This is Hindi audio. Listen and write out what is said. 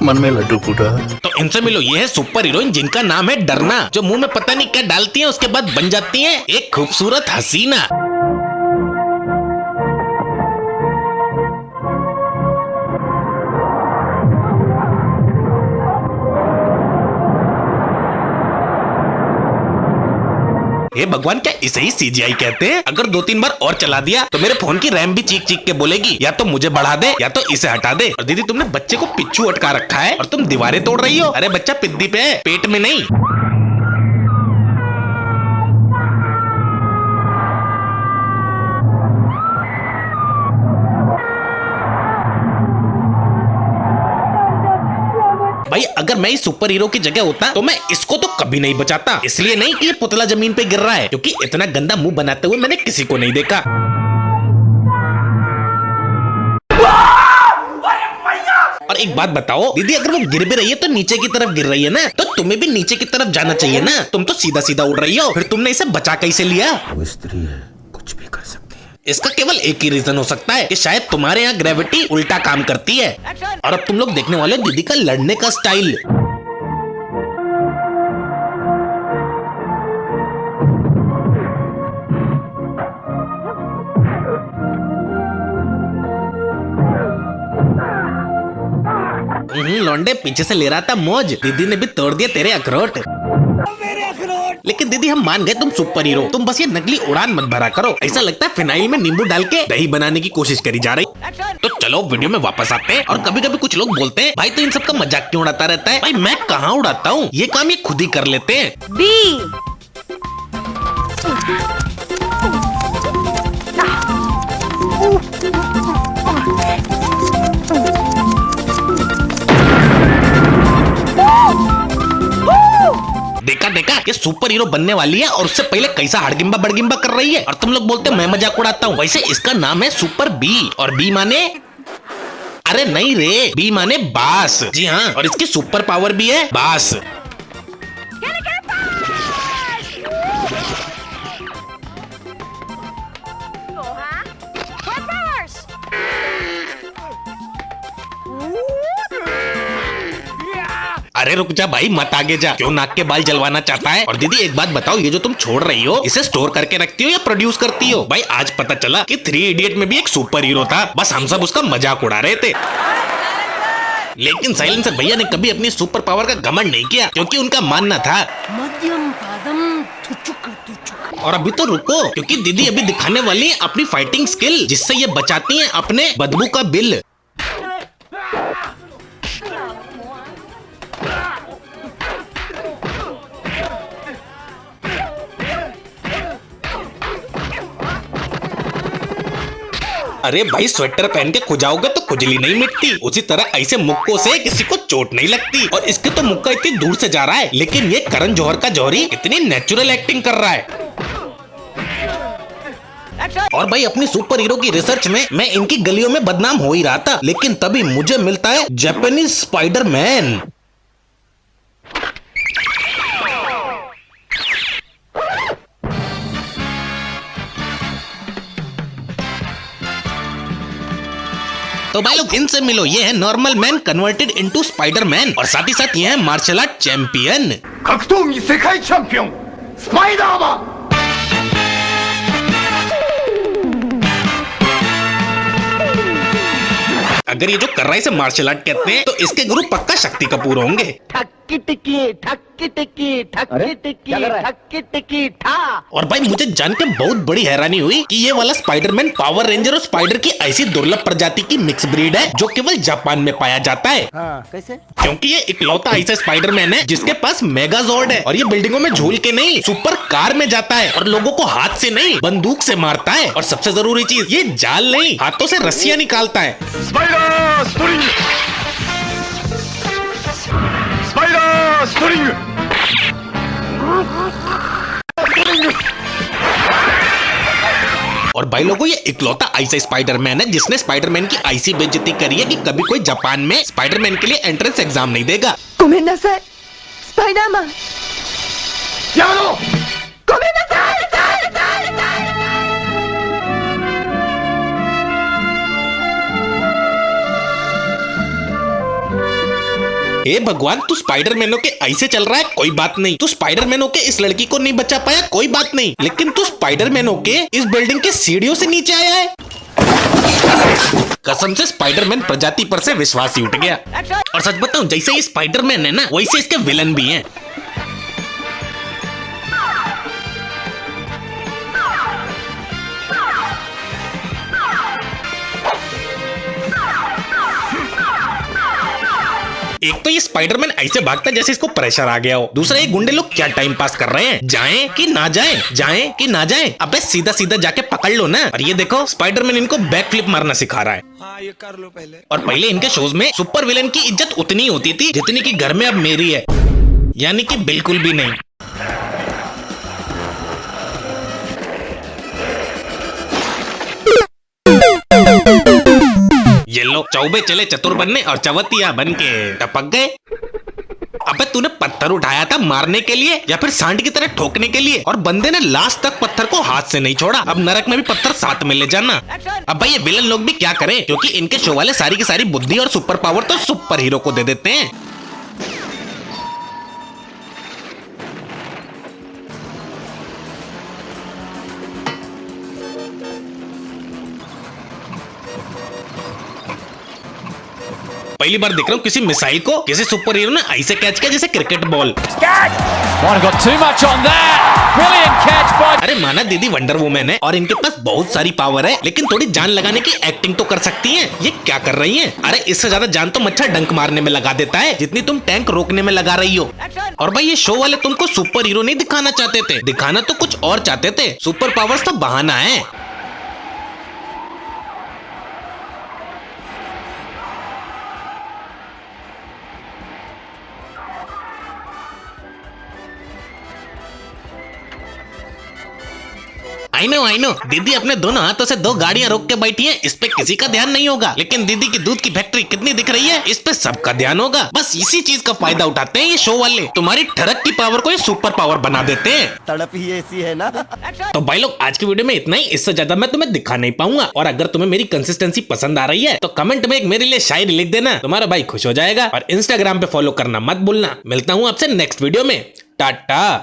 मन में लड्डू फूटा। तो इनसे मिलो, ये है सुपर हीरोइन जिनका नाम है डरना, जो मुंह में पता नहीं क्या डालती हैं, उसके बाद बन जाती हैं एक खूबसूरत हसीना। हे भगवान, क्या इसे ही सीजीआई कहते हैं? अगर 2-3 बार और चला दिया तो मेरे फोन की रैम भी चीख चीख के बोलेगी या तो मुझे बढ़ा दे या तो इसे हटा दे। और दीदी, तुमने बच्चे को पिच्चू अटका रखा है और तुम दीवारें तोड़ रही हो। अरे बच्चा पिद्दी पे है, पेट में नहीं। भाई अगर मैं इस सुपर हीरो की जगह होता तो मैं इसको तो कभी नहीं बचाता। इसलिए नहीं कि ये पुतला जमीन पे गिर रहा है, क्योंकि इतना गंदा मुंह बनाते हुए मैंने किसी को नहीं देखा। और एक बात बताओ दीदी, अगर वो गिर भी रही है तो नीचे की तरफ गिर रही है ना, तो तुम्हें भी नीचे की तरफ जाना चाहिए ना। तुम तो सीधा सीधा उड़ रही हो, फिर तुमने इसे बचा कैसे लिया? वो स्त्री है, कुछ भी कर सकती है। इसका केवल एक ही रीजन हो सकता है कि शायद तुम्हारे यहाँ ग्रेविटी उल्टा काम करती है। और अब तुम लोग देखने वाले हो दीदी का लड़ने का स्टाइल। लौंडे पीछे से ले रहा था मौज, दीदी ने भी तोड़ दिया तेरे अखरोट। लेकिन दीदी हम मान गए तुम सुपर हीरो, तुम बस ये नकली उड़ान मत भरा करो। ऐसा लगता है फिनाइल में नींबू डाल के दही बनाने की कोशिश करी जा रही। तो चलो वीडियो में वापस आते हैं। और कभी कभी कुछ लोग बोलते हैं भाई तो इन सब का मजाक क्यों उड़ाता रहता है? भाई मैं कहाँ उड़ाता हूँ, ये काम ये खुद ही कर लेते हैं। देखा देखा, ये सुपर हीरो बनने वाली है और उससे पहले कैसा हड़गिम्बा बड़गिम्बा कर रही है। और तुम लोग बोलते मैं मजाक उड़ाता हूँ। वैसे इसका नाम है सुपर बी, और बी माने, अरे नहीं रे, बी माने बास। जी हाँ, और इसकी सुपर पावर भी है बास। अरे रुक जा भाई, मत आगे जा। क्यों नाक के बाल जलवाना चाहता है? और दीदी एक बात बताओ, ये जो तुम छोड़ रही हो इसे स्टोर करके रखती हो या प्रोड्यूस करती हो? भाई आज पता चला कि 3 इडियट में भी एक सुपर हीरो था, बस हम सब उसका मजाक उड़ा रहे थे। लेकिन साइलेंसर भैया ने कभी अपनी सुपर पावर का घमंड नहीं किया, क्योंकि उनका मानना था मध्यम पादम तुचुक। और अभी तो रुको, क्योंकि दीदी अभी दिखाने वाली है अपनी फाइटिंग स्किल, जिससे ये बचाती हैं अपने बदबू का बिल। अरे भाई स्वेटर पहन के खुजाओगे तो खुजली नहीं मिटती, उसी तरह ऐसे मुक्कों से किसी को चोट नहीं लगती। और इसके तो मुक्का इतनी दूर से जा रहा है, लेकिन ये करण जौहर का जौहरी इतनी नेचुरल एक्टिंग कर रहा है। और भाई अपनी सुपर हीरो की रिसर्च में मैं इनकी गलियों में बदनाम हो ही रहा था, लेकिन तभी मुझे मिलता है जापानीज स्पाइडरमैन। तो भाई लोग इनसे मिलो, ये है normal man converted into Spiderman, और साथ ही साथ ये है मार्शल आर्ट चैंपियन। 格闘技世界チャンピオンスパイダーマン अगर ये जो कर रहा है इसे मार्शल आर्ट कहते हैं तो इसके गुरु पक्का शक्ति कपूर होंगे। ठक्की टिक्की ठक्की टिक्की ठक्की टिक्की ठक्की टिक्की ठा। और भाई मुझे जान के बहुत बड़ी हैरानी हुई कि ये वाला स्पाइडरमैन पावर रेंजर और स्पाइडर की ऐसी दुर्लभ प्रजाति की मिक्स ब्रीड है जो केवल जापान में पाया जाता है। कैसे? क्योंकि ये इकलौता ऐसा स्पाइडरमैन है जिसके पास मेगाजॉर्ड है और ये बिल्डिंगों में झूल के नहीं सुपर कार में जाता है और लोगों को हाथ से नहीं बंदूक से मारता है। और सबसे जरूरी चीज ये जाल नहीं हाथों से रस्सियां निकालता है। स्पाइडर स्प्रिंग, स्पाइडर स्प्रिंग, और भाई लोगों ये इकलौता ऐसा स्पाइडरमैन है जिसने स्पाइडरमैन की ऐसी बेइज्जती करी है कि कभी कोई जापान में स्पाइडरमैन के लिए एंट्रेंस एग्जाम नहीं देगा। ごめんなさいスパイダーマン やめろ ごめんなさい हे भगवान तू स्पाइडरमैनों के ऐसे चल रहा है कोई बात नहीं, तू स्पाइडरमैनों के इस लड़की को नहीं बचा पाया कोई बात नहीं, लेकिन तू स्पाइडरमैनों के इस बिल्डिंग के सीढ़ियों से नीचे आया है। कसम से स्पाइडरमैन प्रजाति पर से विश्वास ही उठ गया। और सच बताऊं जैसे ये स्पाइडरमैन है ना वैसे इसके विलन भी हैं। एक तो ये स्पाइडरमैन ऐसे भागता है जैसे इसको प्रेशर आ गया हो, दूसरा ये गुंडे लोग क्या टाइम पास कर रहे हैं, जाएं कि ना जाएं, जाएं कि ना जाएं। अबे सीधा सीधा जाके पकड़ लो ना। और ये देखो स्पाइडरमैन इनको बैक फ्लिप मारना सिखा रहा है। हाँ ये कर लो पहले। और पहले इनके शोज में सुपर विलन की इज्जत उतनी होती थी जितनी की घर में अब मेरी है, यानी कि बिल्कुल भी नहीं। ये लोग चौबे चले चतुर बनने और चवतिया बन के टपक गए। अबे तूने पत्थर उठाया था मारने के लिए या फिर सांड की तरह ठोकने के लिए, और बंदे ने लास्ट तक पत्थर को हाथ से नहीं छोड़ा। अब नरक में भी पत्थर साथ में ले जाना। अब भाई ये विलन लोग भी क्या करें क्योंकि इनके शो वाले सारी की सारी बुद्धि और सुपर पावर तो सुपर हीरो को दे देते हैं। पहली बार देख रहा हूँ किसी मिसाइल को किसी सुपर हीरो ने ऐसे कैच किया जैसे क्रिकेट बॉल। अरे माना दीदी वंडर वुमन है और इनके पास बहुत सारी पावर है, लेकिन थोड़ी जान लगाने की एक्टिंग तो कर सकती हैं। ये क्या कर रही हैं? अरे इससे ज्यादा जान तो मच्छर डंक मारने में लगा देता है जितनी तुम टैंक रोकने में लगा रही हो। और भाई ये शो वाले तुमको सुपर हीरो नहीं दिखाना चाहते थे, दिखाना तो कुछ और चाहते थे। सुपर पावर्स तो बहाना है। आई नो दीदी अपने दोनों हाथों से 2 गाड़ियां रोक के बैठी है, इस पे किसी का ध्यान नहीं होगा, लेकिन दीदी की दूध की फैक्ट्री कितनी दिख रही है इस पे सबका ध्यान होगा। बस इसी चीज का फायदा उठाते हैं ये शो वाले, तुम्हारी ठरक की पावर को ये सुपर पावर बना देते हैं। तड़प ही ऐसी है ना। तो भाई लोग आज की वीडियो में इतना ही, इससे ज्यादा मैं तुम्हें दिखा नहीं पाऊंगा। और अगर तुम्हें मेरी कंसिस्टेंसी पसंद आ रही है तो कमेंट में एक मेरे लिए शायरी लिख देना, तुम्हारा भाई खुश हो जाएगा। और इंस्टाग्राम पे फॉलो करना मत भूलना। मिलता हूँ आपसे नेक्स्ट वीडियो में, टाटा।